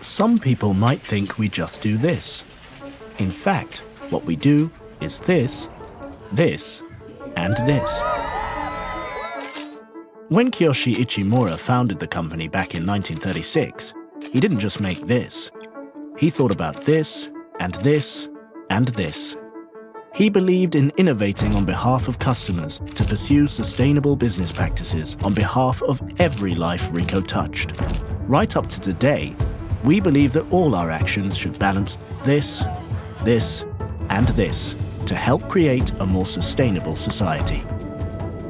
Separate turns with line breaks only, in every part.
Some people might think we just do this. In fact, what we do is this, this, and this. When Kiyoshi Ichimura founded the company back in 1936, he didn't just make this. He thought about this, and this, and this. He believed in innovating on behalf of customers to pursue sustainable business practices on behalf of every life Ricoh touched. Right up to today, we believe that all our actions should balance this, this, and this to help create a more sustainable society.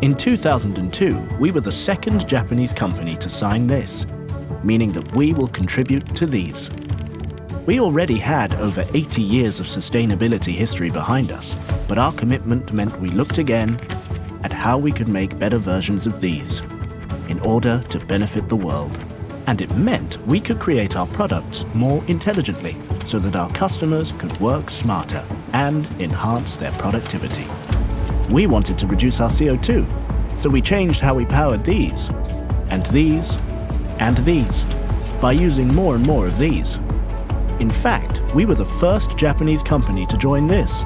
In 2002, we were the second Japanese company to sign this, meaning that we will contribute to these. We already had over 80 years of sustainability history behind us, but our commitment meant we looked again at how we could make better versions of these in order to benefit the world. And it meant we could create our products more intelligently so that our customers could work smarter and enhance their productivity. We wanted to reduce our CO2, so we changed how we powered these, and these, and these, by using more and more of these. In fact, we were the first Japanese company to join this.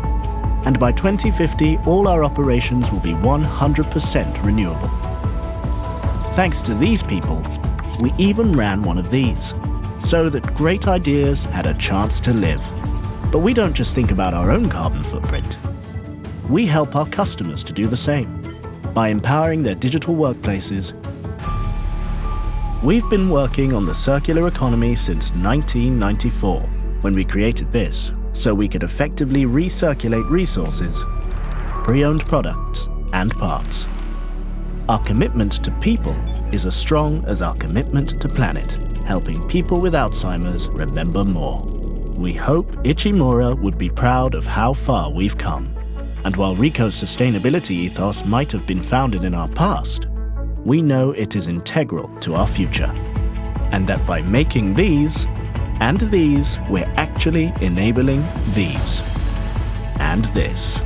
And by 2050, all our operations will be 100% renewable. Thanks to these people, we even ran one of these, so that great ideas had a chance to live. But we don't just think about our own carbon footprint. We help our customers to do the same by empowering their digital workplaces. We've been working on the circular economy since 1994, when we created this, so we could effectively recirculate resources, pre-owned products, and parts. Our commitment to people is as strong as our commitment to planet, helping people with Alzheimer's remember more. We hope Ichimura would be proud of how far we've come. And while Ricoh's sustainability ethos might have been founded in our past, we know it is integral to our future. And that by making these and these, we're actually enabling these and this.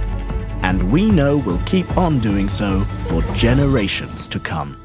And we know we'll keep on doing so for generations to come.